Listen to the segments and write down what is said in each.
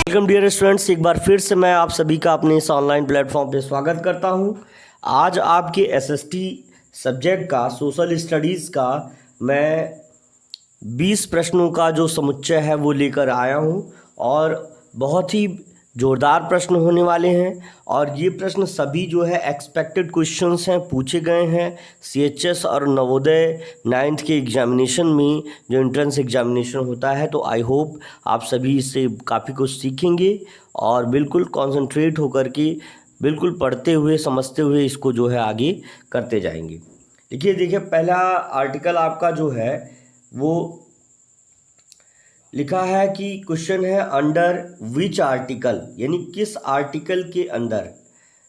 Welcome dear students, एक बार फिर से मैं आप सभी का अपने इस ऑनलाइन प्लेटफॉर्म पे स्वागत करता हूं। आज आपके एसएसटी सब्जेक्ट का सोशल स्टडीज़ का मैं 20 प्रश्नों का जो समुच्चय है वो लेकर आया हूं और बहुत ही ज़ोरदार प्रश्न होने वाले हैं। और ये प्रश्न सभी जो है एक्सपेक्टेड क्वेश्चंस हैं, पूछे गए हैं सीएचएस और नवोदय 9th के एग्जामिनेशन में, जो एंट्रेंस एग्जामिनेशन होता है। तो आई होप आप सभी इससे काफ़ी कुछ सीखेंगे और बिल्कुल कॉन्सेंट्रेट होकर के बिल्कुल पढ़ते हुए समझते हुए इसको जो है आगे करते जाएंगे। देखिए पहला आर्टिकल आपका जो है वो लिखा है कि क्वेश्चन है अंडर विच आर्टिकल, यानी किस आर्टिकल के अंदर,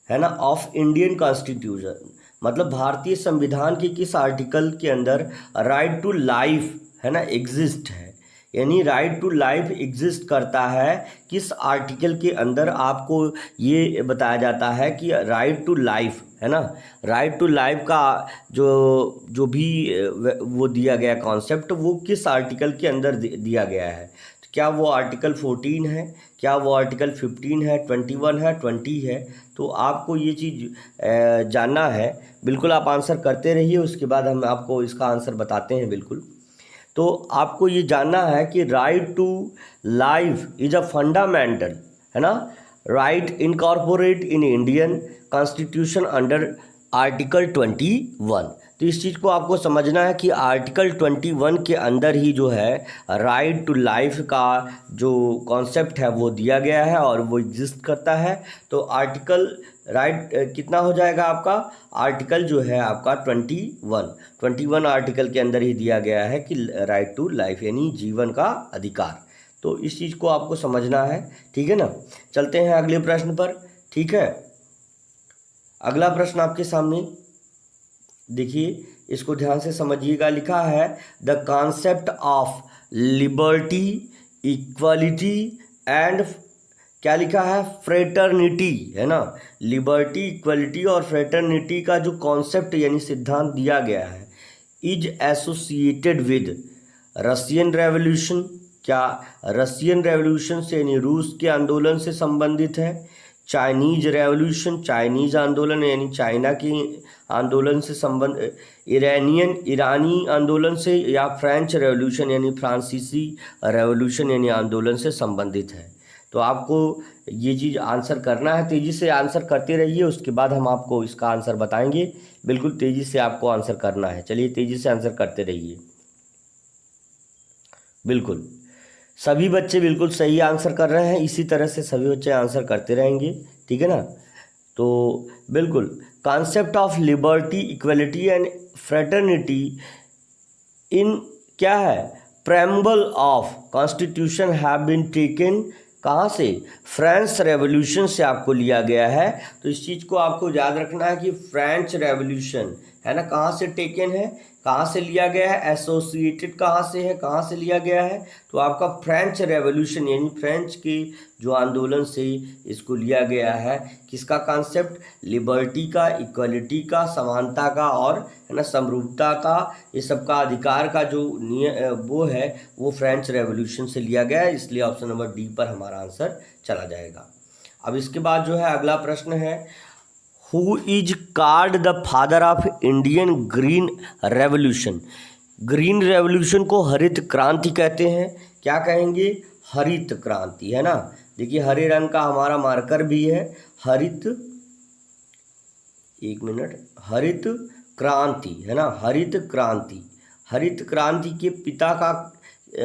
है ना, ऑफ इंडियन कॉन्स्टिट्यूशन, मतलब भारतीय संविधान के किस आर्टिकल के अंदर राइट टू लाइफ, है ना, एग्जिस्ट है। यानी राइट टू लाइफ एग्जिस्ट करता है किस आर्टिकल के अंदर, आपको ये बताया जाता है कि राइट टू लाइफ, है ना, राइट टू लाइफ का जो जो भी वो दिया गया कॉन्सेप्ट वो किस आर्टिकल के अंदर दिया गया है। तो क्या वो आर्टिकल 14 है, क्या वो आर्टिकल 15 है, 21 है, 20 है। तो आपको ये चीज़ जानना है। बिल्कुल आप आंसर करते रहिए, उसके बाद हम आपको इसका आंसर बताते हैं। बिल्कुल, तो आपको ये जानना है कि right to life is a fundamental, है ना, right incorporate in Indian constitution under article 21। तो इस चीज़ को आपको समझना है कि आर्टिकल 21 के अंदर ही जो है राइट टू लाइफ का जो कॉन्सेप्ट है वो दिया गया है और वो एग्जिस्ट करता है। तो आर्टिकल राइट कितना हो जाएगा आपका, आर्टिकल जो है आपका 21 आर्टिकल के अंदर ही दिया गया है कि राइट टू लाइफ यानी जीवन का अधिकार। तो इस चीज़ को आपको समझना है, ठीक है ना। चलते हैं अगले प्रश्न पर, ठीक है। अगला प्रश्न आपके सामने देखिए, इसको ध्यान से समझिएगा। लिखा है the concept of liberty, equality and, क्या लिखा है, फ्रेटर्निटी, है ना, लिबर्टी, इक्वालिटी और फ्रेटर्निटी का जो कॉन्सेप्ट यानी सिद्धांत दिया गया है is associated with Russian revolution. क्या रशियन रेवोल्यूशन से यानी रूस के आंदोलन से संबंधित है। चाइनीज रेवोल्यूशन, चाइनीज आंदोलन यानी चाइना की आंदोलन से संबंध, ईरानी आंदोलन से, या फ्रेंच रेवोल्यूशन यानी फ्रांसीसी रेवोल्यूशन यानी आंदोलन से संबंधित है। तो आपको ये चीज़ आंसर करना है। तेज़ी से आंसर करते रहिए, उसके बाद हम आपको इसका आंसर बताएंगे। बिल्कुल तेज़ी से आपको आंसर करना है। चलिए तेज़ी से आंसर करते रहिए। बिल्कुल सभी बच्चे बिल्कुल सही आंसर कर रहे हैं, इसी तरह से सभी बच्चे आंसर करते रहेंगे, ठीक है ना। तो बिल्कुल concept of liberty, equality and fraternity in, क्या है, preamble of constitution have been taken, कहाँ से, फ्रेंच रेवोल्यूशन से आपको लिया गया है। तो इस चीज़ को आपको याद रखना है कि फ्रेंच रेवोल्यूशन, है ना, कहाँ से टेकन है, कहाँ से लिया गया है, एसोसिएटेड कहाँ से है, कहाँ से लिया गया है। तो आपका फ्रेंच रेवोल्यूशन यानी फ्रेंच के जो आंदोलन से इसको लिया गया है। किसका कॉन्सेप्ट, लिबर्टी का, इक्वलिटी का, समानता का और, है ना, समरूपता का, ये सबका अधिकार का जो वो है वो फ्रेंच रेवोल्यूशन से लिया गया है। इसलिए ऑप्शन नंबर डी पर हमारा आंसर चला जाएगा। अब इसके बाद जो है अगला प्रश्न है, who is called the father of Indian green revolution. Green revolution को हरित क्रांति कहते हैं। क्या कहेंगे, हरित क्रांति, है ना। देखिए हरे रंग का हमारा मार्कर भी है, हरित, एक मिनट, हरित क्रांति, है ना, हरित क्रांति। हरित क्रांति के पिता का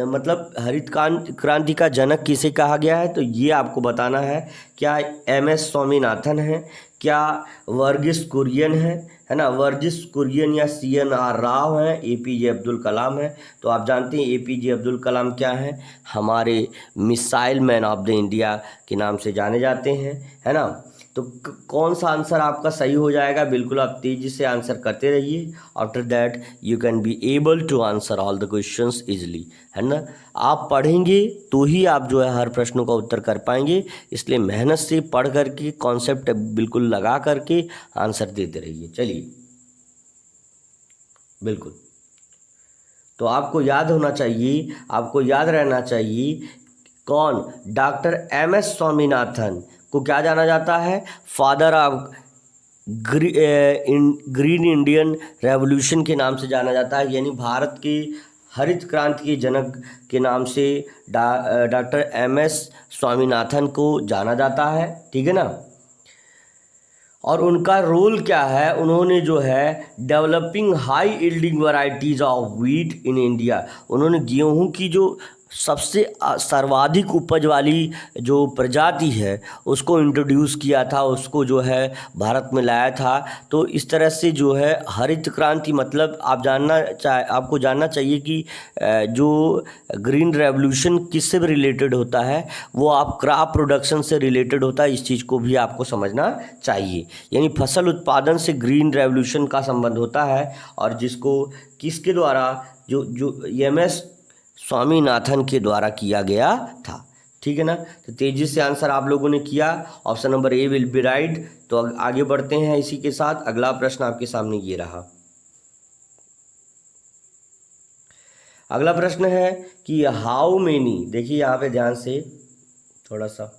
मतलब हरित क्रांति का जनक किसे कहा गया है, तो ये आपको बताना है। क्या एम.एस. स्वामीनाथन है, क्या वर्गीस कुरियन है ना, वर्गीस कुरियन या C.N.R. राव हैं, A.P.J. अब्दुल कलाम है। तो आप जानते हैं A.P.J. अब्दुल कलाम क्या है, हमारे missile man of the India के नाम से जाने जाते हैं, है ना। तो कौन सा आंसर आपका सही हो जाएगा, बिल्कुल आप तेज़ी से आंसर करते रहिए। After that you can be able to answer all the questions easily, है ना। आप पढ़ेंगे तो ही आप जो है हर प्रश्नों का उत्तर कर पाएंगे। इसलिए मेहनत से पढ़ करके कॉन्सेप्ट बिल्कुल लगा करके आंसर देते रहिए। चलिए, बिल्कुल, तो आपको याद होना चाहिए, आपको याद रहना चाहिए कौन? डॉक्टर MS स्वामीनाथन को क्या जाना जाता है? Father of green Indian revolution के नाम से जाना जाता है, यानी भारत की हरित क्रांति के जनक के नाम से डॉक्टर MS स्वामीनाथन को जाना जाता है। ठीक है ना। और उनका रोल क्या है? उन्होंने जो है developing high yielding varieties of wheat in India, उन्होंने गेहूं की जो सबसे सर्वाधिक उपज वाली जो प्रजाति है उसको इंट्रोड्यूस किया था, उसको जो है भारत में लाया था। तो इस तरह से जो है हरित क्रांति मतलब आपको जानना चाहिए कि जो ग्रीन रेवोल्यूशन किससे रिलेटेड होता है, वो आप क्रॉप प्रोडक्शन से रिलेटेड होता है। इस चीज़ को भी आपको समझना चाहिए, यानी फसल उत्पादन से ग्रीन रेवोल्यूशन का संबंध होता है, और जिसको किसके द्वारा, जो MS स्वामीनाथन के द्वारा किया गया था। ठीक है ना। तो तेजी से आंसर आप लोगों ने किया, option number A will be right. तो आगे बढ़ते हैं इसी के साथ। अगला प्रश्न आपके सामने ये रहा। अगला प्रश्न है कि हाउ मेनी, देखिए यहाँ पे ध्यान से थोड़ा सा,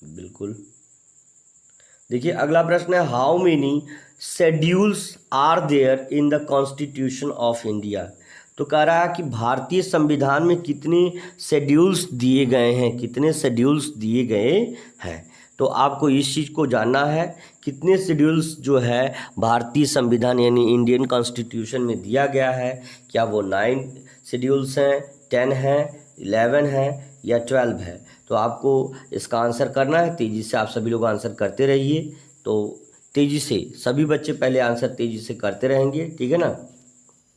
बिल्कुल देखिए अगला प्रश्न है how many schedules are there in the constitution of India. तो कह रहा है कि भारतीय संविधान में कितने शेड्यूल्स दिए गए हैं, कितने शेड्यूल्स दिए गए हैं। तो आपको इस चीज़ को जानना है, कितने शेड्यूल्स जो है भारतीय संविधान यानी इंडियन कॉन्स्टिट्यूशन में दिया गया है। क्या वो 9 शेड्यूल्स हैं, 10 हैं, 11 हैं या 12 है। तो आपको इसका आंसर करना है। तेज़ी से आप सभी लोग आंसर करते रहिए। तो तेज़ी से सभी बच्चे पहले आंसर तेज़ी से करते रहेंगे। ठीक है ना,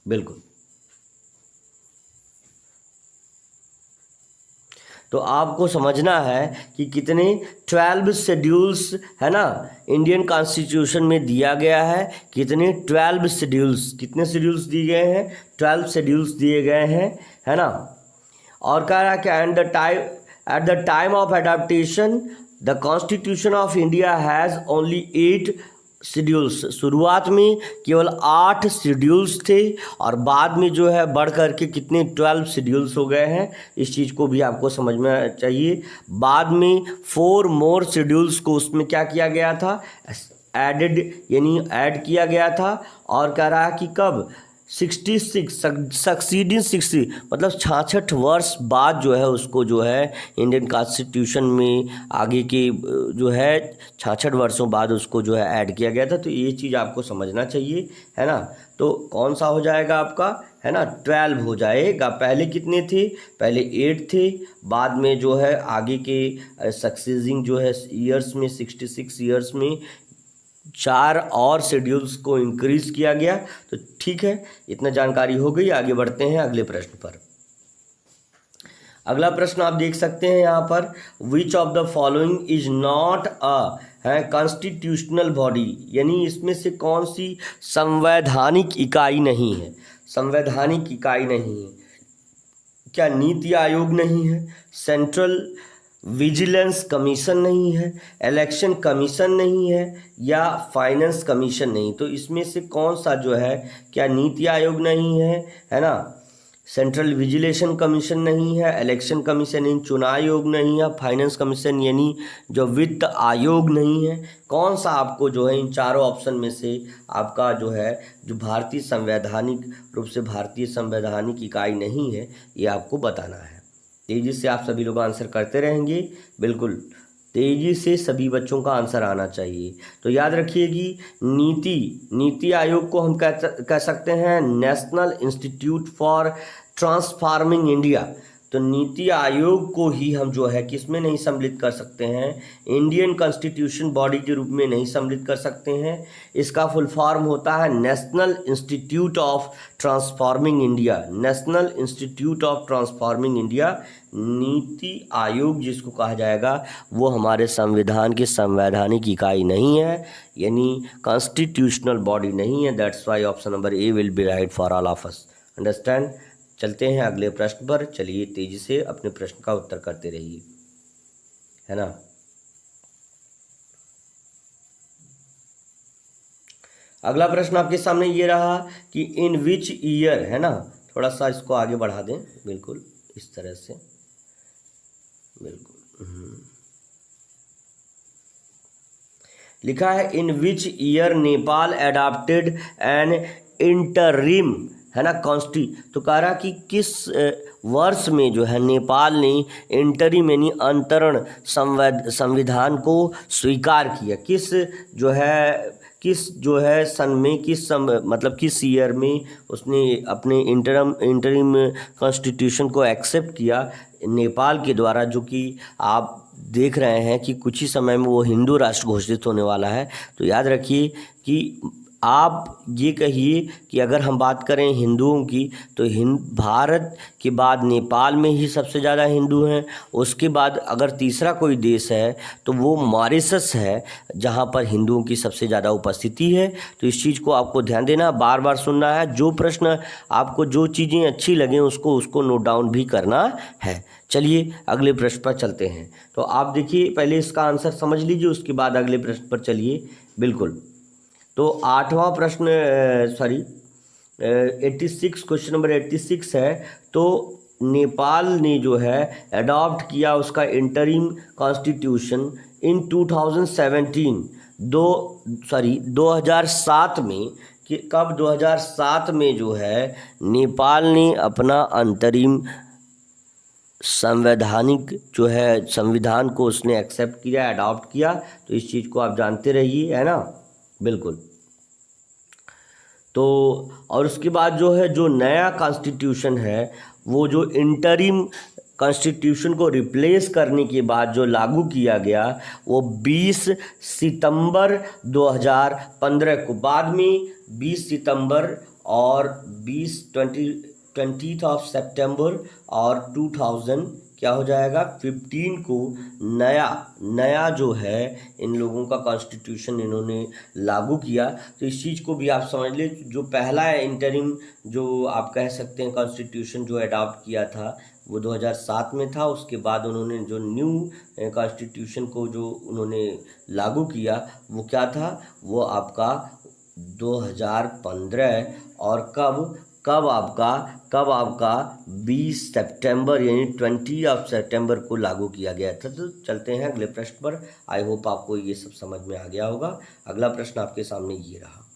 बिल्कुल। तो आपको समझना है कि कितने 12 शेड्यूल्स है ना इंडियन कॉन्स्टिट्यूशन में दिया गया है। कितने 12 शेड्यूल्स, कितने शेड्यूल्स दिए गए हैं? 12 शेड्यूल्स दिए गए हैं, है ना। और कह रहा है कि at the time of adaptation the constitution of India has only 8 schedules. शुरुआत में केवल 8 शेड्यूल्स थे और बाद में जो है बढ़ करके कितने 12 शेड्यूल्स हो गए हैं। इस चीज़ को भी आपको समझ में चाहिए। बाद में 4 मोर शेड्यूल्स को उसमें क्या किया गया था? एडेड, यानी ऐड किया गया था। और कह रहा है कि कब? 66 सक्सीडिंग 60 मतलब 66 वर्ष बाद जो है उसको जो है इंडियन कॉन्स्टिट्यूशन में आगे के जो है 66 वर्षों बाद उसको जो है ऐड किया गया था। तो ये चीज़ आपको समझना चाहिए, है ना। तो कौन सा हो जाएगा आपका, है ना, 12 हो जाएगा। पहले कितने थे? पहले 8 थे, बाद में जो है आगे के सक्सेसिंग जो है ईयर्स में 66 ईयर्स में 4 और शेड्यूल्स को इंक्रीज किया गया। तो ठीक है, इतना जानकारी हो गई। आगे बढ़ते हैं अगले प्रश्न पर। अगला प्रश्न आप देख सकते हैं यहाँ पर, which of the following is not a constitutional body, यानी इसमें से कौन सी संवैधानिक इकाई नहीं है। संवैधानिक इकाई नहीं है। क्या नीति आयोग नहीं है, सेंट्रल विजिलेंस कमीशन नहीं है, इलेक्शन कमीशन नहीं है या फाइनेंस कमीशन नहीं। तो इसमें से कौन सा जो है, क्या नीति आयोग नहीं है ना, सेंट्रल विजिलेशन कमीशन नहीं है, इलेक्शन कमीशन नहीं, चुनाव आयोग नहीं है, फाइनेंस कमीशन यानी जो वित्त आयोग नहीं है। कौन सा आपको जो है इन चारों ऑप्शन में से आपका जो है जो भारतीय संवैधानिक रूप से भारतीय संवैधानिक इकाई नहीं है, ये आपको बताना है। तेज़ी से आप सभी लोग आंसर करते रहेंगे, बिल्कुल तेज़ी से सभी बच्चों का आंसर आना चाहिए। तो याद रखिए कि नीति आयोग को हम कह सकते हैं national institute for transforming India. तो नीति आयोग को ही हम जो है किस में नहीं सम्मिलित कर सकते हैं, इंडियन कॉन्स्टिट्यूशन बॉडी के रूप में नहीं सम्मिलित कर सकते हैं। इसका फुल फॉर्म होता है national institute of transforming India. National institute of transforming India NITI Aayog जिसको कहा जाएगा, वो हमारे संविधान की संवैधानिक इकाई नहीं है, यानी कॉन्स्टिट्यूशनल बॉडी नहीं है। That's why option number A will be right for all of us. Understand. चलते हैं अगले प्रश्न पर। चलिए तेजी से अपने प्रश्न का उत्तर करते रहिए, है ना। अगला प्रश्न आपके सामने ये रहा कि इन विच ईयर, है ना, थोड़ा सा इसको आगे बढ़ा दें, बिल्कुल इस तरह से। बिल्कुल। लिखा है in which year Nepal adopted an interim, है ना, तो कह रहा कि किस वर्ष में जो है नेपाल ने इंटरिम यानी अंतरण संविधान को स्वीकार किया। किस जो है सन में, मतलब किस ईयर में उसने अपने इंटरिम कॉन्स्टिट्यूशन को एक्सेप्ट किया नेपाल के द्वारा, जो कि आप देख रहे हैं कि कुछ ही समय में वो हिंदू राष्ट्र घोषित होने वाला है। तो याद रखिए कि आप ये कहिए कि अगर हम बात करें हिंदुओं की, तो भारत के बाद नेपाल में ही सबसे ज़्यादा हिंदू हैं। उसके बाद अगर तीसरा कोई देश है तो वो मॉरिशस है, जहाँ पर हिंदुओं की सबसे ज़्यादा उपस्थिति है। तो इस चीज़ को आपको ध्यान देना, बार बार सुनना है। जो प्रश्न आपको, जो चीज़ें अच्छी लगें उसको नोट डाउन भी करना है। चलिए अगले प्रश्न पर चलते हैं। तो आप देखिए, पहले इसका आंसर समझ लीजिए, उसके बाद अगले प्रश्न पर चलिए। बिल्कुल। तो 8वां प्रश्न 86, क्वेश्चन नंबर 86 है। तो नेपाल ने जो है अडॉप्ट किया उसका इंटरिम कॉन्स्टिट्यूशन इन 2017 2007 में। कि कब? 2007 में जो है नेपाल ने अपना अंतरिम संवैधानिक जो है संविधान को उसने एक्सेप्ट किया, अडॉप्ट किया। तो इस चीज़ को आप जानते रहिए, है ना। बिल्कुल। तो और उसके बाद जो है, जो नया कॉन्स्टिट्यूशन है, वो जो इंटरिम कॉन्स्टिट्यूशन को रिप्लेस करने के बाद जो लागू किया गया, वो 20 सितंबर 2015 को, बाद में 20 सितंबर और 20 ऑफ सितंबर और 2000 क्या हो जाएगा 15 को नया जो है इन लोगों का कॉन्स्टिट्यूशन इन्होंने लागू किया। तो इस चीज़ को भी आप समझ ले, जो पहला इंटरिम जो आप कह सकते हैं कॉन्स्टिट्यूशन जो अडॉप्ट किया था वो 2007 में था। उसके बाद उन्होंने जो न्यू कॉन्स्टिट्यूशन को जो उन्होंने लागू किया वो क्या था, वो आपका 2015 और कब आपका 20 सितंबर यानी 20 ऑफ सितंबर को लागू किया गया था। तो चलते हैं अगले प्रश्न पर। आई होप आपको ये सब समझ में आ गया होगा। अगला प्रश्न आपके सामने ये रहा।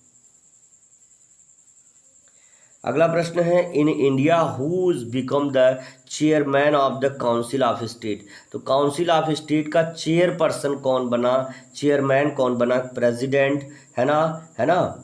अगला प्रश्न है in India who's become the chairman of the council of state. तो काउंसिल ऑफ स्टेट का चेयरपर्सन कौन बना, चेयरमैन कौन बना? प्रेसिडेंट, है ना।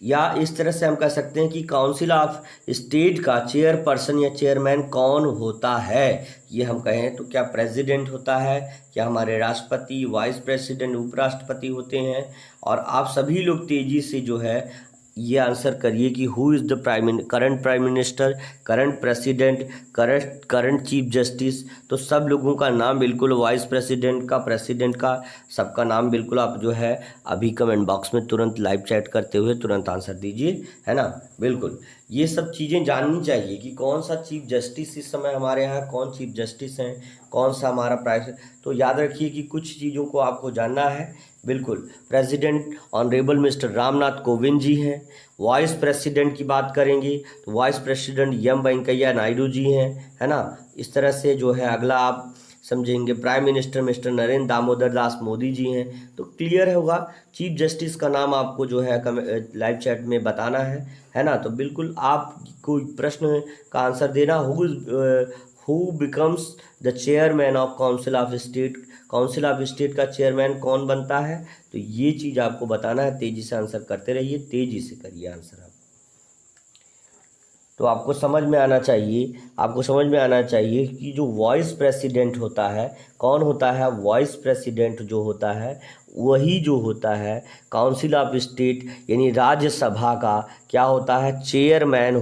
या इस तरह से हम कह सकते हैं कि काउंसिल ऑफ स्टेट का चेयरपर्सन या चेयरमैन कौन होता है, ये हम कहें तो क्या प्रेसिडेंट होता है, क्या हमारे राष्ट्रपति, वाइस प्रेसिडेंट, उपराष्ट्रपति होते हैं? और आप सभी लोग तेजी से जो है ये आंसर करिए कि who is the current prime minister, current president, current chief justice. तो सब लोगों का नाम बिल्कुल, वाइस प्रेसिडेंट का, प्रेसिडेंट का, सबका नाम बिल्कुल आप जो है अभी कमेंट बॉक्स में तुरंत लाइव चैट करते हुए तुरंत आंसर दीजिए, है ना। बिल्कुल, ये सब चीज़ें जाननी चाहिए कि कौन सा चीफ जस्टिस इस समय हमारे यहाँ, कौन चीफ जस्टिस हैं, कौन सा हमारा प्राइस। तो याद रखिए कि कुछ चीज़ों को आपको जानना है। बिल्कुल, president honourable mister Ramnath Kovind ji हैं। वाइस प्रेसिडेंट की बात करेंगे तो vice president M Venkaiah Naidu ji हैं, है ना। इस तरह से जो है अगला आप समझेंगे prime minister mister Narendra Damodar Das Modi ji हैं। तो क्लियर होगा। चीफ जस्टिस का नाम आपको जो है लाइव चैट में बताना है ना। तो बिल्कुल आप कोई प्रश्न का आंसर देना, who becomes the chairman of council of state, council of state का चेयरमैन कौन बनता है, तो ये चीज़ आपको बताना है। तेज़ी से आंसर करते रहिए, तेज़ी से करिए आंसर आप। तो आपको समझ में आना चाहिए कि जो वाइस प्रेसिडेंट होता है, कौन होता है? वाइस प्रेसिडेंट जो होता है वही जो होता है काउंसिल ऑफ स्टेट यानी राज्यसभा का क्या होता है? चेयरमैन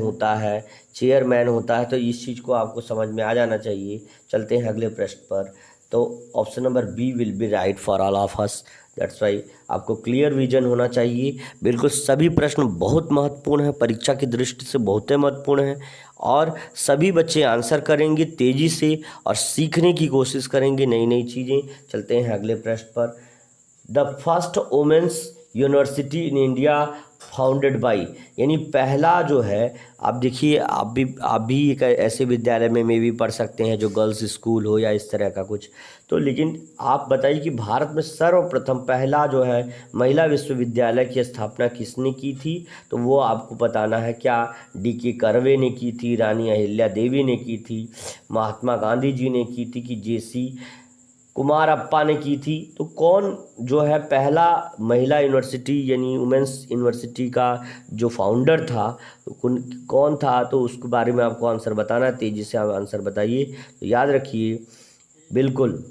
होता है। तो इस चीज़ को आपको समझ में आ जाना चाहिए। चलते हैं अगले प्रश्न पर। तो option number B will be right for all of us. That's why आपको क्लियर विजन होना चाहिए। बिल्कुल सभी प्रश्न बहुत महत्वपूर्ण हैं, परीक्षा की दृष्टि से बहुत महत्वपूर्ण हैं और सभी बच्चे आंसर करेंगे तेज़ी से और सीखने की कोशिश करेंगे नई नई चीज़ें। चलते हैं अगले प्रश्न पर। The first women's university in India founded by, यानी पहला जो है, आप देखिए, आप भी एक ऐसे विद्यालय में भी पढ़ सकते हैं जो गर्ल्स स्कूल हो या इस तरह का कुछ। तो लेकिन आप बताइए कि भारत में सर्वप्रथम पहला जो है महिला विश्वविद्यालय की स्थापना किसने की थी? तो वो आपको बताना है। क्या D.K. कर्वे ने की थी, रानी अहिल्या देवी ने की थी, महात्मा गांधी जी ने की थी, कि J.C. कुमारप्पा ने की थी? तो कौन जो है पहला महिला यूनिवर्सिटी यानी वुमेंस यूनिवर्सिटी का जो फाउंडर था, कौन था? तो उसके बारे में आपको आंसर बताना है। तेजी से आप आंसर बताइए। तो याद रखिए, बिल्कुल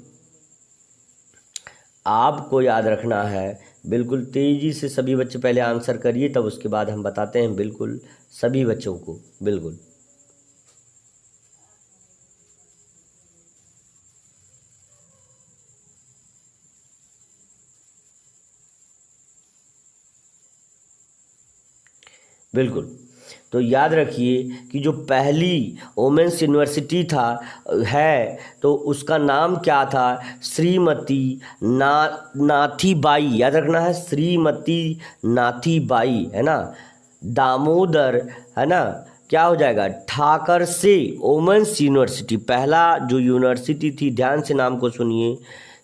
आपको याद रखना है, बिल्कुल तेजी से सभी बच्चे पहले आंसर करिए, तब उसके बाद हम बताते हैं बिल्कुल सभी बच्चों को। बिल्कुल बिल्कुल। तो याद रखिए कि जो पहली वुमेंस यूनिवर्सिटी था है, तो उसका नाम क्या था? श्रीमती नाथीबाई। याद रखना है, श्रीमती नाथीबाई, है ना? दामोदर, है ना? क्या हो जाएगा? ठाकर से वुमेंस यूनिवर्सिटी, पहला जो यूनिवर्सिटी थी, ध्यान से नाम को सुनिए,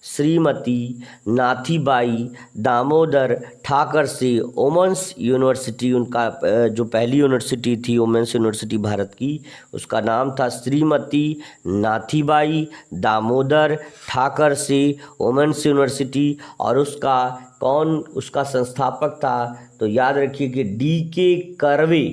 श्रीमती नाथीबाई दामोदर ठाकर से वुमेंस यूनिवर्सिटी, उनका जो पहली यूनिवर्सिटी थी वुमेंस यूनिवर्सिटी भारत की, उसका नाम था श्रीमती नाथीबाई दामोदर ठाकर से वुमेंस यूनिवर्सिटी। और उसका कौन उसका संस्थापक था? तो याद रखिए कि D.K. कर्वे।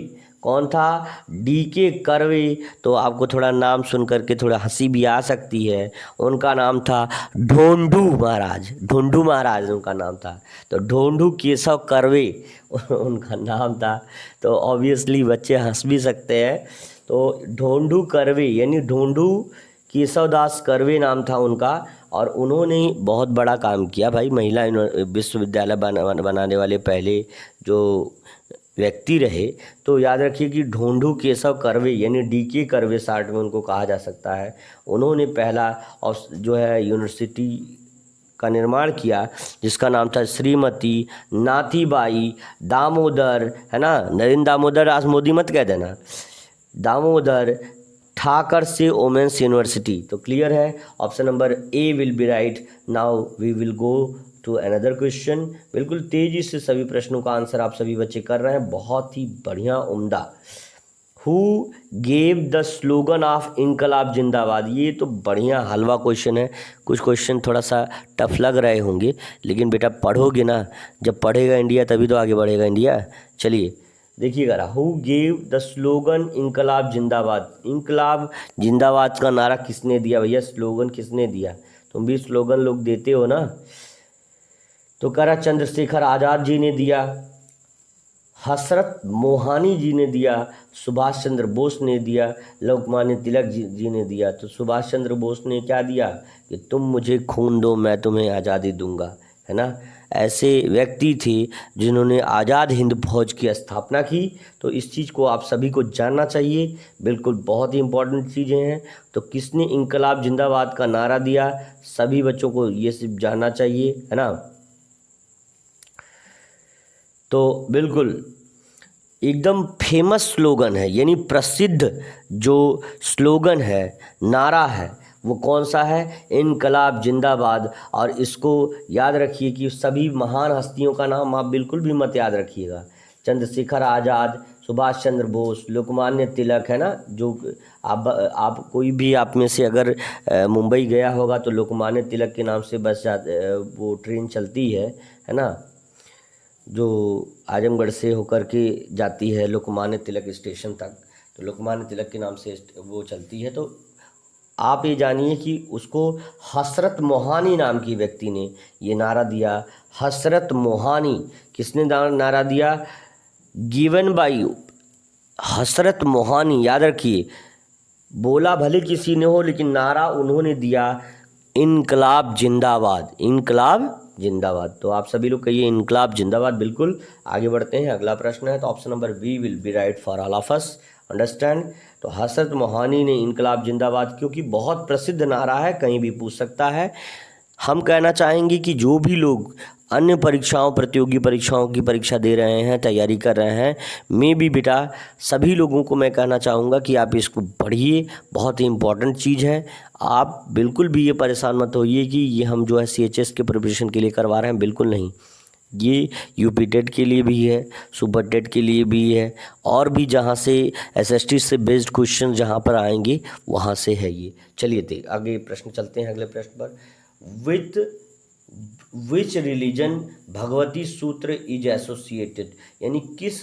कौन था? D.K. कर्वे। तो आपको थोड़ा नाम सुन करके थोड़ा हंसी भी आ सकती है। उनका नाम था ढोंढू महाराज, ढोंढू महाराज उनका नाम था। तो ढोंढू केशव कर्वे उनका नाम था। तो ऑब्वियसली बच्चे हंस भी सकते हैं। तो ढोंढू कर्वे यानी ढोंढू केशवदास कर्वे नाम था उनका। और उन्होंने बहुत बड़ा काम किया भाई, महिला विश्वविद्यालय बनाने वाले पहले जो व्यक्ति रहे। तो याद रखिए कि ढोंढू केशव कर्वे यानी D.K. कर्वे शार्ट में उनको कहा जा सकता है। उन्होंने पहला और जो है यूनिवर्सिटी का निर्माण किया, जिसका नाम था श्रीमती नाथीबाई दामोदर, है ना? नरेंद्र दामोदर आज मोदी मत कह देना, दामोदर ठाकर से वुमेंस यूनिवर्सिटी। तो क्लियर है, option number A will be right. Now we will go to another question. बिल्कुल तेजी से सभी प्रश्नों का आंसर आप सभी बच्चे कर रहे हैं, बहुत ही बढ़िया, उम्दा। Who gave the slogan of इनकलाब जिंदाबाद? ये तो बढ़िया हलवा क्वेश्चन है। कुछ क्वेश्चन थोड़ा सा टफ लग रहे होंगे, लेकिन बेटा पढ़ोगे ना, जब पढ़ेगा इंडिया तभी तो आगे बढ़ेगा इंडिया। चलिए देखिएगा, हु गेव द स्लोगन इनकलाब जिंदाबाद? इनकलाब जिंदाबाद का नारा किसने दिया भैया? स्लोगन किसने दिया? तुम भी स्लोगन लोग देते हो ना। तो कह रहा चंद्रशेखर आज़ाद जी ने दिया, हसरत मोहानी जी ने दिया, सुभाष चंद्र बोस ने दिया, लोकमान्य तिलक जी ने दिया। तो सुभाष चंद्र बोस ने क्या दिया कि तुम मुझे खून दो मैं तुम्हें आज़ादी दूंगा, है ना? ऐसे व्यक्ति थे जिन्होंने आज़ाद हिंद फौज की स्थापना की। तो इस चीज़ को आप सभी को जानना चाहिए, बिल्कुल बहुत ही इंपॉर्टेंट चीज़ें हैं। तो किसने इनकलाब जिंदाबाद का नारा दिया? सभी बच्चों को ये सिर्फ जानना चाहिए, है ना? तो बिल्कुल एकदम फेमस स्लोगन है, यानी प्रसिद्ध जो स्लोगन है, नारा है, वो कौन सा है? इनकलाब जिंदाबाद। और इसको याद रखिए कि सभी महान हस्तियों का नाम आप बिल्कुल भी मत याद रखिएगा। चंद्रशेखर आज़ाद, सुभाष चंद्र बोस, लोकमान्य तिलक, है ना? जो आप कोई भी आप में से अगर मुंबई गया होगा तो लोकमान्य तिलक के नाम से वो ट्रेन चलती है ना? जो आजमगढ़ से होकर के जाती है लोकमान्य तिलक स्टेशन तक। तो लोकमान्य तिलक के नाम से वो चलती है। तो आप ये जानिए कि उसको हसरत मोहानी नाम की व्यक्ति ने ये नारा दिया। हसरत मोहानी किसने नारा दिया? गिवन बाई हसरत मोहानी। याद रखिए, बोला भले किसी ने हो, लेकिन नारा उन्होंने दिया, इनकलाब जिंदाबाद, इनकलाब जिंदाबाद। तो आप सभी लोग कहिए इनकलाब जिंदाबाद। बिल्कुल आगे बढ़ते हैं, अगला प्रश्न है। तो option number B will be right for all of us, understand. तो हसरत मोहानी ने इनकलाब जिंदाबाद, क्योंकि बहुत प्रसिद्ध नारा है, कहीं भी पूछ सकता है। हम कहना चाहेंगे कि जो भी लोग अन्य परीक्षाओं, प्रतियोगी परीक्षाओं की परीक्षा दे रहे हैं, तैयारी कर रहे हैं, मैं भी बेटा सभी लोगों को मैं कहना चाहूँगा कि आप इसको पढ़िए, बहुत ही इम्पोर्टेंट चीज़ है। आप बिल्कुल भी ये परेशान मत होइए कि ये हम जो है CHS के प्रिपरेशन के लिए करवा रहे हैं, बिल्कुल नहीं। ये यूपी टेट के लिए भी है, सुपर टेट के लिए भी है, और भी जहाँ से SST से बेस्ड क्वेश्चन जहाँ पर आएंगे वहाँ से है ये। चलिए देख आगे प्रश्न चलते हैं, अगले प्रश्न पर। विथ विच रिलीजन भगवती सूत्र इज एसोसिएटेड, यानी किस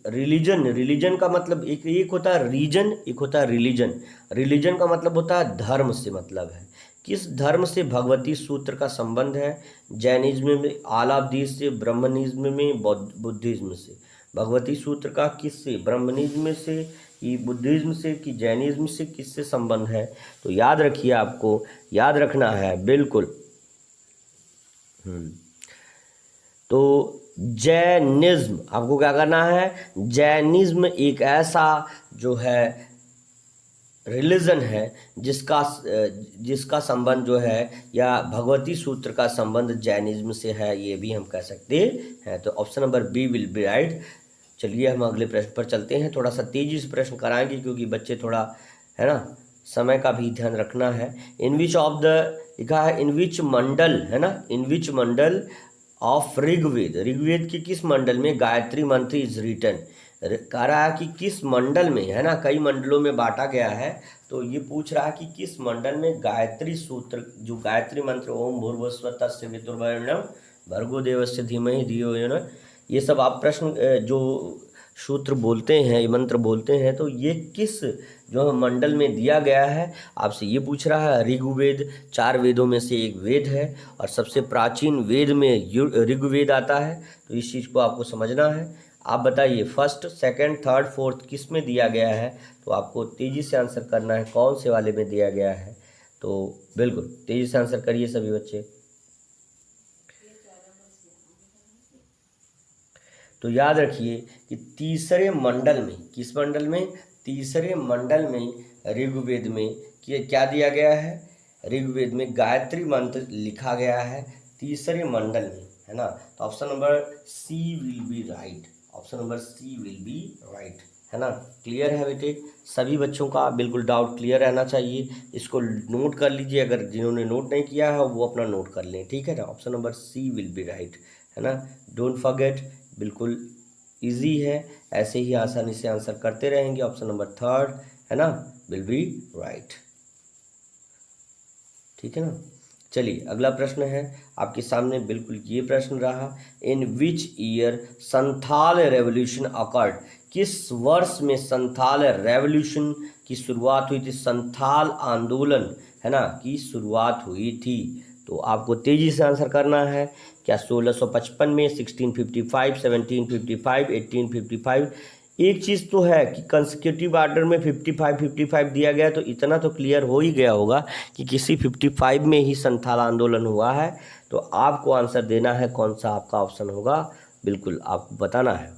रिलीजन का मतलब एक होता है रीजन, एक होता है रिलीजन का मतलब होता है धर्म से मतलब है। किस धर्म से भगवती सूत्र का संबंध है? जैनिज्म में, आलाब्दीस से, ब्राह्मणिज्म में, बुद्धिज्म से। भगवती सूत्र का किससे, ब्राह्मणिज्म से कि बुद्धिज्म से कि जैनिज्म से, किससे संबंध है? तो याद रखिए, आपको याद रखना है बिल्कुल। तो जैनिज्म, आपको क्या करना है? जैनिज्म एक ऐसा जो है रिलीजन है जिसका संबंध जो है, या भगवती सूत्र का संबंध जैनिज्म से है, ये भी हम कह सकते हैं। तो option number B will be right. चलिए हम अगले प्रश्न पर चलते हैं। थोड़ा सा तेजी से प्रश्न कराएंगे क्योंकि बच्चे थोड़ा, है ना, समय का भी ध्यान रखना है। इन विच ऑफ द, लिखा है इन विच मंडल, है ना, इन विच मंडल ऑफ ऋग्वेद के किस मंडल में गायत्री मंत्र इज रिटन? कह रहा है कि किस मंडल में, है ना, कई मंडलों में बांटा गया है, तो ये पूछ रहा है कि किस मंडल में गायत्री सूत्र, जो गायत्री मंत्र ओम भूर्भुवस्सुवः तस्य वितुर्वरेण्यं भर्गो देवस्य धीमहि धियो यो न, ये सब आप प्रश्न जो सूत्र बोलते हैं, ये मंत्र बोलते हैं, तो ये किस जो मंडल में दिया गया है, आपसे ये पूछ रहा है। ऋग्वेद 4 वेदों में से एक वेद है और सबसे प्राचीन वेद में ऋग्वेद आता है, तो इस चीज़ को आपको समझना है। आप बताइए फर्स्ट, सेकंड, थर्ड, फोर्थ किस में दिया गया है? तो आपको तेज़ी से आंसर करना है, कौन से वाले में दिया गया है। तो बिल्कुल तेज़ी से आंसर करिए सभी बच्चे। तो याद रखिए कि तीसरे मंडल में, किस मंडल में? तीसरे मंडल में ऋग्वेद में क्या दिया गया है? ऋग्वेद में गायत्री मंत्र लिखा गया है तीसरे मंडल में, है ना। तो option number C will be right, option number C will be right, है ना। क्लियर है बेटे? सभी बच्चों का बिल्कुल डाउट क्लियर रहना चाहिए। इसको नोट कर लीजिए, अगर जिन्होंने नोट नहीं किया है वो अपना नोट कर लें, ठीक है ना। Option number C will be right, है ना। डोंट फॉरगेट, बिल्कुल इजी है, ऐसे ही आसानी से आंसर करते रहेंगे। ऑप्शन नंबर थर्ड, है ना, विल बी राइट, ठीक है ना। चलिए अगला प्रश्न है आपके सामने, बिल्कुल ये प्रश्न रहा। In which year Santhal revolution occurred, किस वर्ष में संथाल रेवोल्यूशन की शुरुआत हुई थी? संथाल आंदोलन, है ना, की शुरुआत हुई थी। तो आपको तेजी से आंसर करना है। क्या 1655 में, 1655, 1755, 1855? एक चीज़ तो है कि कंसेक्यूटिव आर्डर में 55 दिया गया, तो इतना तो क्लियर हो ही गया होगा कि किसी 55 में ही संथाल आंदोलन हुआ है। तो आपको आंसर देना है, कौन सा आपका ऑप्शन होगा, बिल्कुल आपको बताना है।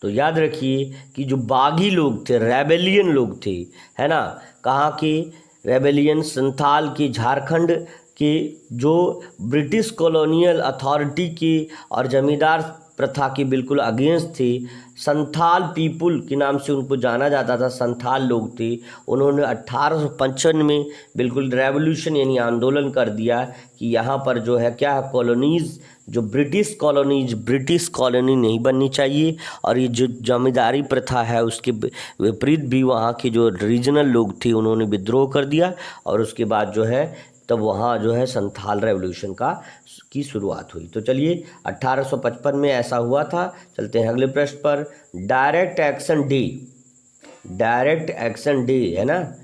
तो याद रखिए कि जो बागी लोग थे, रेबेलियन लोग थे, है ना, कहाँ के रेबेलियन? संथाल के, झारखंड के, जो ब्रिटिश कॉलोनियल अथॉरिटी के और जमींदार प्रथा के बिल्कुल अगेंस्ट थे। संथाल पीपुल के नाम से उनको जाना जाता था, संथाल लोग थे। उन्होंने 1855 में बिल्कुल रेवोल्यूशन यानी आंदोलन कर दिया कि यहाँ पर जो है क्या है, कॉलोनीज़, जो ब्रिटिश कॉलोनी नहीं बननी चाहिए, और ये जो जमींदारी प्रथा है उसके विपरीत भी वहाँ के जो रीजनल लोग थे उन्होंने विद्रोह कर दिया, और उसके बाद जो है तब वहाँ जो है संथाल रेवोल्यूशन की शुरुआत हुई। तो चलिए 1855 में ऐसा हुआ था। चलते हैं अगले प्रश्न पर। डायरेक्ट एक्शन डे, है ना,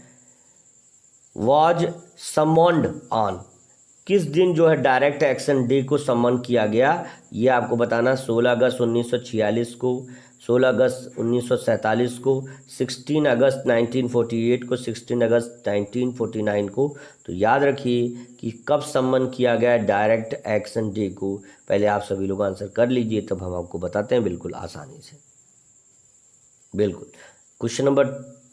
वॉज समन्ड ऑन, किस दिन जो है डायरेक्ट एक्शन डे को समन किया गया? ये आपको बताना। 16 अगस्त 1946 को, 16 अगस्त 1947 को, 16 अगस्त 1948 को, 16 अगस्त 1949 को। तो याद रखिए कि कब सम्मन किया गया डायरेक्ट एक्शन डे को। पहले आप सभी लोग आंसर कर लीजिए, तब हम आपको बताते हैं बिल्कुल आसानी से। बिल्कुल क्वेश्चन नंबर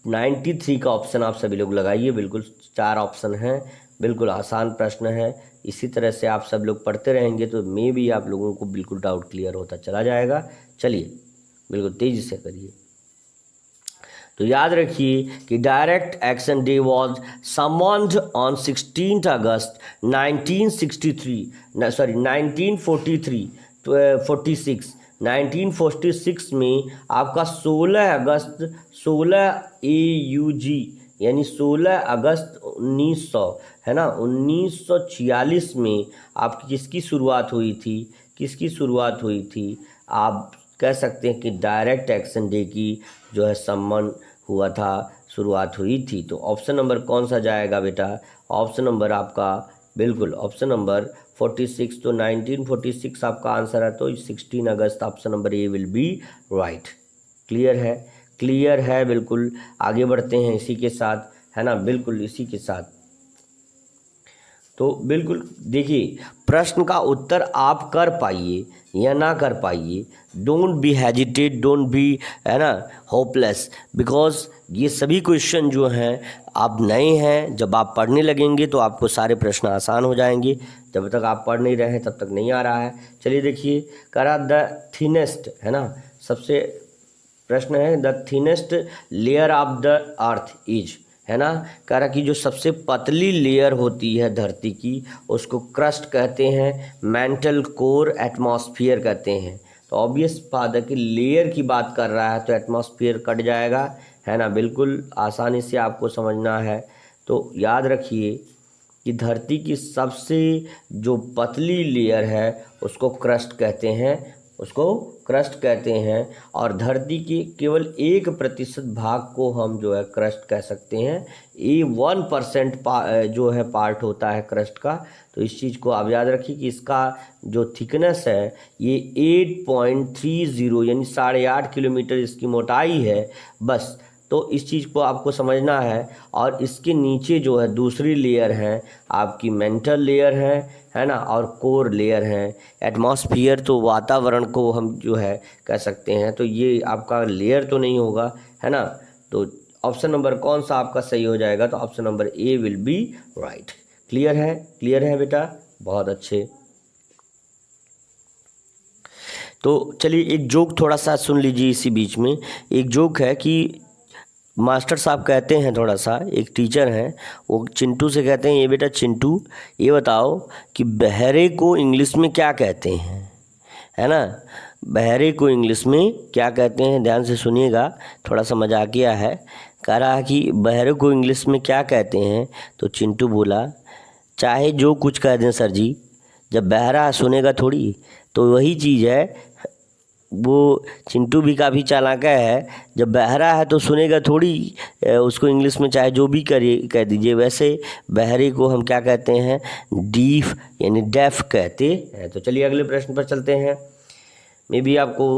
93 का ऑप्शन आप सभी लोग लगाइए। बिल्कुल 4 ऑप्शन हैं, बिल्कुल आसान प्रश्न है। इसी तरह से आप सब लोग पढ़ते रहेंगे तो मे भी आप लोगों को बिल्कुल डाउट क्लियर होता चला जाएगा। चलिए बिल्कुल तेज़ी से करिए। तो याद रखिए कि direct action day was summoned on 16 August 1963 sorry 1943 46 1946 में आपका 16 अगस्त 16 AUG यानी 16 अगस्त 1900 है ना 1946 में आपकी किसकी शुरुआत हुई थी, किसकी शुरुआत हुई थी? आप कह सकते हैं कि डायरेक्ट एक्शन डे की जो है सम्मान हुआ था, शुरुआत हुई थी। तो ऑप्शन नंबर कौन सा जाएगा बेटा? ऑप्शन नंबर आपका बिल्कुल ऑप्शन नंबर 46। तो 1946 आपका आंसर है, तो 16 अगस्त option number A will be right. Clear है? क्लियर है बिल्कुल। आगे बढ़ते हैं इसी के साथ, है ना, बिल्कुल इसी के साथ। तो बिल्कुल देखिए, प्रश्न का उत्तर आप कर पाइए या ना कर पाइए, don't be hesitate, don't be, है ना, होपलेस, बिकॉज ये सभी क्वेश्चन जो हैं आप नए हैं। जब आप पढ़ने लगेंगे तो आपको सारे प्रश्न आसान हो जाएंगे। जब तक आप पढ़ नहीं रहे हैं तब तक नहीं आ रहा है। चलिए देखिए, करा द थिनेस्ट, है ना, सबसे प्रश्न है the thinnest layer of the earth is, है ना, कह रहा कि जो सबसे पतली लेयर होती है धरती की उसको क्रस्ट कहते हैं, मेंटल कोर एटमॉस्फेयर कहते हैं। तो ऑब्वियस बात है कि लेयर की बात कर रहा है तो एटमॉस्फेयर कट जाएगा, है ना, बिल्कुल आसानी से आपको समझना है। तो याद रखिए कि धरती की सबसे जो पतली लेयर है उसको क्रस्ट कहते हैं, उसको क्रस्ट कहते हैं। और धरती के केवल 1% भाग को हम जो है क्रस्ट कह सकते हैं। ये 1% जो है पार्ट होता है क्रस्ट का। तो इस चीज़ को आप याद रखिए कि इसका जो थिकनेस है ये 8.30 यानी 8.5 किलोमीटर इसकी मोटाई है बस। तो इस चीज़ को आपको समझना है। और इसके नीचे जो है दूसरी लेयर है आपकी मेंटल लेयर है ना, और कोर लेयर है। एटमॉस्फेयर तो वातावरण को हम जो है कह सकते हैं, तो ये आपका लेयर तो नहीं होगा, है ना। तो ऑप्शन नंबर कौन सा आपका सही हो जाएगा? तो option number A will be right. Clear है? क्लियर है बेटा, बहुत अच्छे। तो चलिए एक जोक थोड़ा सा सुन लीजिए इसी बीच में। एक जोक है कि मास्टर साहब कहते हैं, थोड़ा सा एक टीचर हैं, वो चिंटू से कहते हैं, ये बेटा चिंटू ये बताओ कि बहरे को इंग्लिश में क्या कहते हैं, है ना, बहरे को इंग्लिश में क्या कहते हैं? ध्यान से सुनिएगा, थोड़ा सा मजाकिया है। कह रहा कि बहरे को इंग्लिश में क्या कहते हैं? तो चिंटू बोला, चाहे जो कुछ कह दें सर जी, जब बहरा सुनेगा थोड़ी। तो वही चीज़ है, वो चिंटू भी काफ़ी चालाक है, जब बहरा है तो सुनेगा थोड़ी, उसको इंग्लिश में चाहे जो भी करिए कह दीजिए। वैसे बहरे को हम क्या कहते हैं? डीफ यानी डेफ कहते हैं। तो चलिए अगले प्रश्न पर चलते हैं। मे भी आपको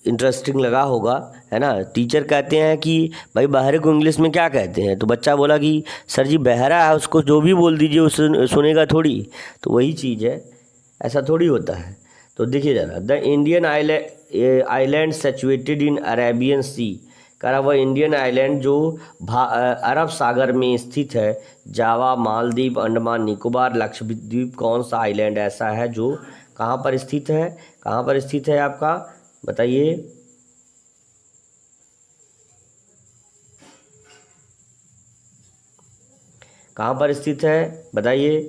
इंटरेस्टिंग लगा होगा, है ना। टीचर कहते हैं कि भाई बहरे को इंग्लिश में क्या कहते हैं? तो बच्चा बोला कि सर जी बहरा है, उसको जो भी बोल दीजिए उस सुनेगा थोड़ी। तो वही चीज़ है, ऐसा थोड़ी होता है। तो देखिए ज़रा, the Indian island situated in Arabian Sea, कह रहा वह इंडियन आइलैंड जो अरब सागर में स्थित है, जावा, मालदीव, अंडमान निकोबार, लक्षद्वीप, कौन सा आइलैंड ऐसा है जो कहाँ पर स्थित है? कहाँ पर स्थित है आपका, बताइए। कहाँ पर स्थित है बताइए?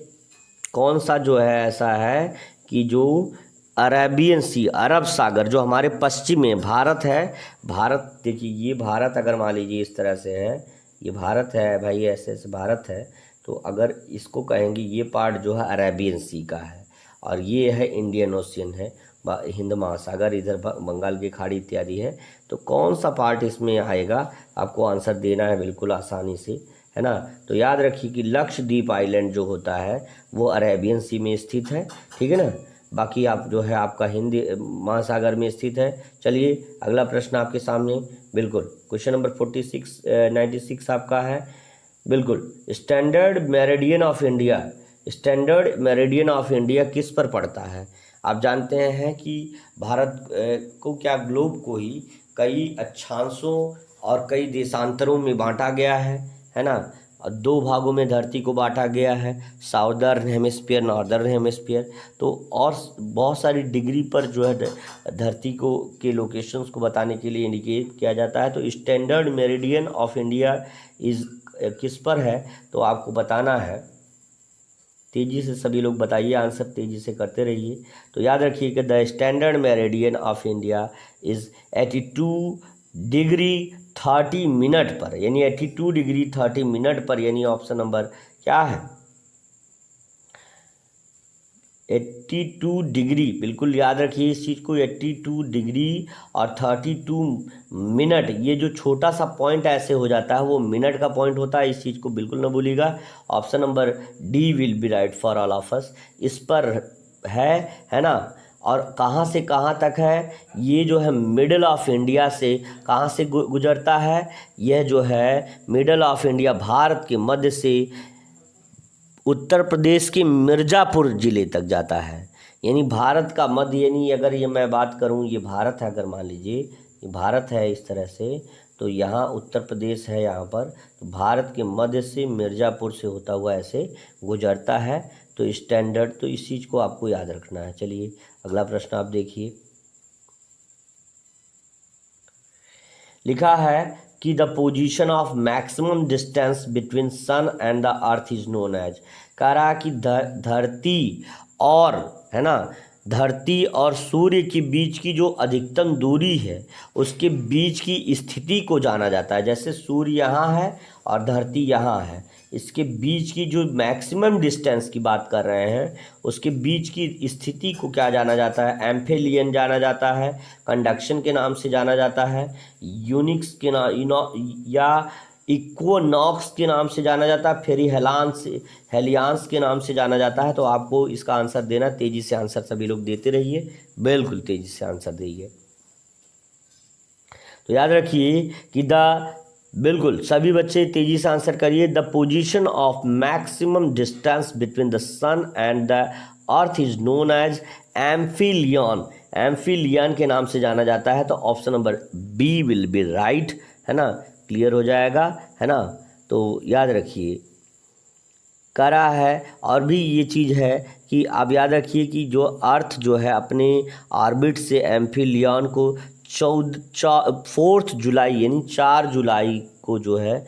कौन सा जो है ऐसा है कि जो अरेबियन सी, अरब सागर जो हमारे पश्चिम में भारत है। भारत देखिए, ये भारत अगर मान लीजिए इस तरह से है, ये भारत है भाई, ऐसे ऐसे भारत है। तो अगर इसको कहेंगे ये पार्ट जो है अरेबियन सी का है, और ये है इंडियन ओशियन है, हिंद महासागर, इधर बंगाल की खाड़ी इत्यादि है। तो कौन सा पार्ट इसमें आएगा आपको आंसर देना है बिल्कुल आसानी से, है ना। तो याद रखिए कि लक्षद्वीप आइलैंड जो होता है वो अरेबियन सी में स्थित है, ठीक है ना। बाकी आप जो है आपका हिंदी महासागर में स्थित है। चलिए अगला प्रश्न आपके सामने, बिल्कुल क्वेश्चन नंबर 96 आपका है। बिल्कुल, standard meridian of India, standard meridian of India किस पर पड़ता है? आप जानते हैं कि भारत को, क्या ग्लोब को ही कई अक्षांशों और कई देशांतरों में बांटा गया है ना। और दो भागों में धरती को बांटा गया है, साउदर्न हेमिस्फीयर, नॉर्दर्न हेमिस्फीयर। तो और बहुत सारी डिग्री पर जो है धरती को के लोकेशंस को बताने के लिए इंडिकेट किया जाता है। तो standard meridian of India is किस पर है, तो आपको बताना है। तेज़ी से सभी लोग बताइए, आंसर तेज़ी से करते रहिए। तो याद रखिए कि the standard meridian of India is 82 degree 30 minute पर, यानी 82 डिग्री 30 मिनट पर, यानी ऑप्शन नंबर क्या है, 82 डिग्री। बिल्कुल याद रखिए इस चीज़ को, 82 डिग्री और 32 मिनट, ये जो छोटा सा पॉइंट ऐसे हो जाता है वो मिनट का पॉइंट होता है, इस चीज़ को बिल्कुल ना भूलिएगा। Option number D will be right for all of अस। इस पर है ना। और कहाँ से कहाँ तक है, ये जो है मिडल ऑफ इंडिया से कहाँ से गुजरता है, यह जो है मिडल ऑफ इंडिया भारत के मध्य से उत्तर प्रदेश के मिर्ज़ापुर ज़िले तक जाता है। यानी भारत का मध्य, यानी अगर ये मैं बात करूँ, ये भारत है, अगर मान लीजिए ये भारत है इस तरह से, तो यहाँ उत्तर प्रदेश है यहाँ पर, तो भारत के मध्य से मिर्ज़ापुर से होता हुआ ऐसे गुजरता है। तो स्टैंडर्ड, तो इस चीज़ को आपको याद रखना है। चलिए अगला प्रश्न आप देखिए, लिखा है कि the position of maximum distance between sun and the earth is known as. कह रहा कि धरती और, है ना, धरती और सूर्य के बीच की जो अधिकतम दूरी है उसके बीच की स्थिति को जाना जाता है। जैसे सूर्य यहाँ है और धरती यहाँ है, इसके बीच की जो मैक्सिमम डिस्टेंस की बात कर रहे हैं, उसके बीच की स्थिति को क्या जाना जाता है, एम्फेलियन जाना जाता है, कंडक्शन के नाम से जाना जाता है, यूनिक्स के नाम या इक्वोनॉक्स के नाम से जाना जाता है, फिर हेलियांस के नाम से जाना जाता है। तो आपको इसका आंसर देना, तेज़ी से आंसर सभी लोग देते रहिए, बिल्कुल तेज़ी से आंसर दीजिए। तो याद रखिए कि बिल्कुल सभी बच्चे तेज़ी से आंसर करिए। The position of maximum distance between the sun and the earth is known as aphelion. Aphelion के नाम से जाना जाता है। तो option number B will be right, है ना, क्लियर हो जाएगा, है ना। तो याद रखिए करा है। और भी ये चीज़ है कि आप याद रखिए कि जो अर्थ जो है अपने ऑर्बिट से एम्फिलियन को 4 जुलाई यानी 4 जुलाई को जो है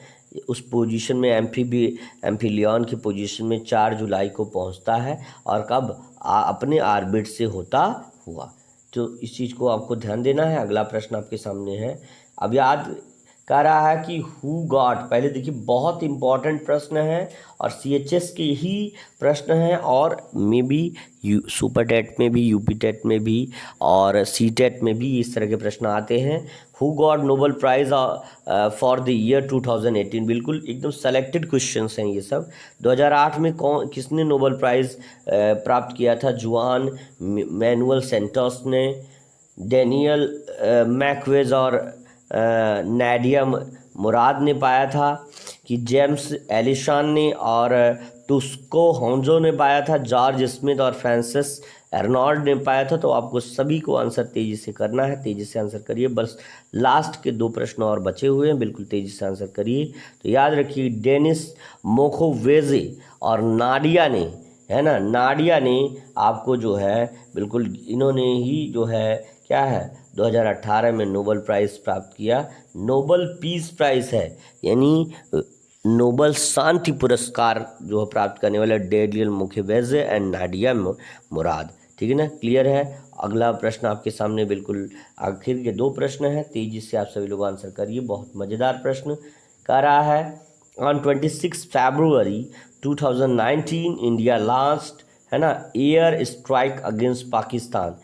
उस पोजीशन में एम्फिलियन की पोजीशन में 4 जुलाई को पहुंचता है, और कब अपने ऑर्बिट से होता हुआ। तो इस चीज़ को आपको ध्यान देना है। अगला प्रश्न आपके सामने है। अब याद कह रहा है कि हु गॉट, पहले देखिए बहुत इंपॉर्टेंट प्रश्न है और सीएचएस के ही प्रश्न हैं, और मे बी सुपर टेट में भी, यूपी टेट में भी और सी टेट में भी इस तरह के प्रश्न आते हैं। Who got Nobel prize for the year 2018, बिल्कुल एकदम सेलेक्टेड क्वेश्चंस हैं ये सब। 2008 में किसने नोबेल प्राइज़ प्राप्त किया था? जुआन मैनुअल सेंटोस ने, डेनियल मैकवेज और नाडिया मुराद ने पाया था, कि जेम्स एलिशान ने और टुस्को होंजो ने पाया था, जॉर्ज स्मिथ और फ्रांसिस एर्नॉल्ड ने पाया था। तो आपको सभी को आंसर तेज़ी से करना है, तेज़ी से आंसर करिए। बस लास्ट के 2 प्रश्न और बचे हुए हैं, बिल्कुल तेज़ी से आंसर करिए। तो याद रखिए डेनिस मोखोवेजे और नाडिया ने, है ना, नाडिया ने आपको जो है बिल्कुल इन्होंने ही जो है क्या है 2018 में नोबेल प्राइज़ प्राप्त किया। नोबेल पीस प्राइज़ है, यानी नोबेल शांति पुरस्कार जो प्राप्त करने वाले डेनियल मुखवेजे एंड नाडिया मुराद। ठीक है ना, क्लियर है। अगला प्रश्न आपके सामने बिल्कुल आखिर के 2 प्रश्न हैं, तेज़ी से आप सभी लोग आंसर करिए। बहुत मज़ेदार प्रश्न कह रहा है, ऑन 26 फरवरी 2019 इंडिया लास्ट, है ना, air strike against Pakistan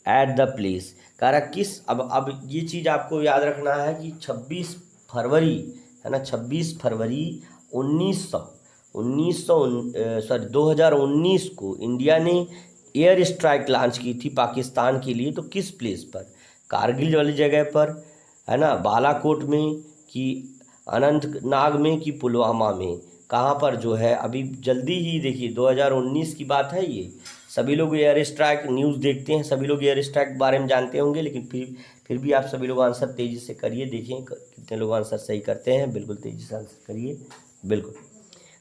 at the place. कह रहा किस, अब ये चीज़ आपको याद रखना है कि 26 फरवरी, है ना, 26 फरवरी 2019 को इंडिया ने एयर स्ट्राइक लॉन्च की थी पाकिस्तान के लिए। तो किस प्लेस पर? कारगिल वाली जगह पर, है ना, बालाकोट में, कि अनंतनाग में, कि पुलवामा में? कहाँ पर जो है अभी जल्दी ही देखिए 2019 की बात है ये। सभी लोग एयर स्ट्राइक न्यूज़ देखते हैं, सभी लोग एयर स्ट्राइक के बारे में जानते होंगे, लेकिन फिर भी आप सभी लोग आंसर तेज़ी से करिए। देखिए कितने लोग आंसर सही करते हैं, बिल्कुल तेज़ी से आंसर करिए, बिल्कुल।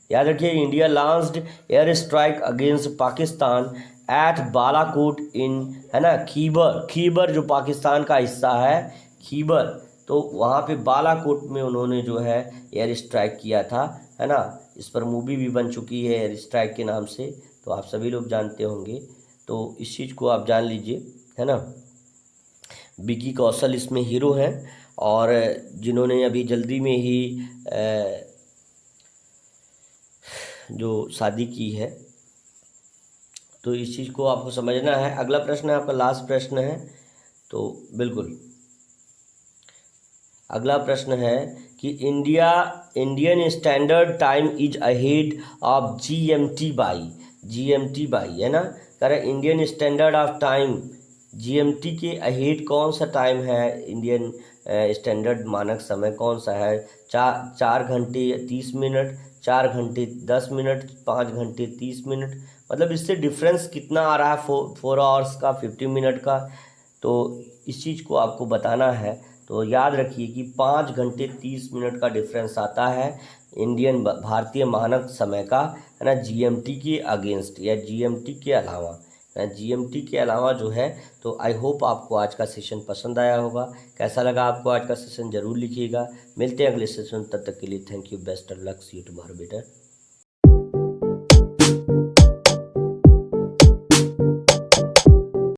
याद रखिए, India launched air strike against Pakistan at Balakot in, है ना, खीबर, खीबर जो पाकिस्तान का हिस्सा है, खीबर, तो वहाँ पे बालाकोट में उन्होंने जो है एयर स्ट्राइक किया था, है ना। इस पर मूवी भी बन चुकी है एयर स्ट्राइक के नाम से, तो आप सभी लोग जानते होंगे, तो इस चीज़ को आप जान लीजिए, है ना। विकी कौशल इसमें हीरो हैं, और जिन्होंने अभी जल्दी में ही जो शादी की है, तो इस चीज़ को आपको समझना है। अगला प्रश्न है आपका, लास्ट प्रश्न है, तो बिल्कुल अगला प्रश्न है कि Indian standard time is ahead of GMT by, GMT by, है ना, कह रहे Indian standard of time GMT के अहेड कौन सा टाइम है, इंडियन स्टैंडर्ड मानक समय कौन सा है, 4 घंटे 30 मिनट, 4 घंटे 10 मिनट, 5 घंटे 30 मिनट, मतलब इससे डिफरेंस कितना आ रहा है, 4 आवर्स का, 50 मिनट का, तो इस चीज़ को आपको बताना है। तो याद रखिए कि 5 घंटे 30 मिनट का डिफरेंस आता है इंडियन भारतीय मानक समय का, है ना, जीएमटी के अगेंस्ट या जीएमटी के अलावा, जीएमटी के अलावा जो है। तो आई होप आपको आज का सेशन पसंद आया होगा। कैसा लगा आपको आज का सेशन ज़रूर लिखिएगा। मिलते हैं अगले सेशन, तब तक के लिए thank you, best of luck, see you tomorrow बेटा।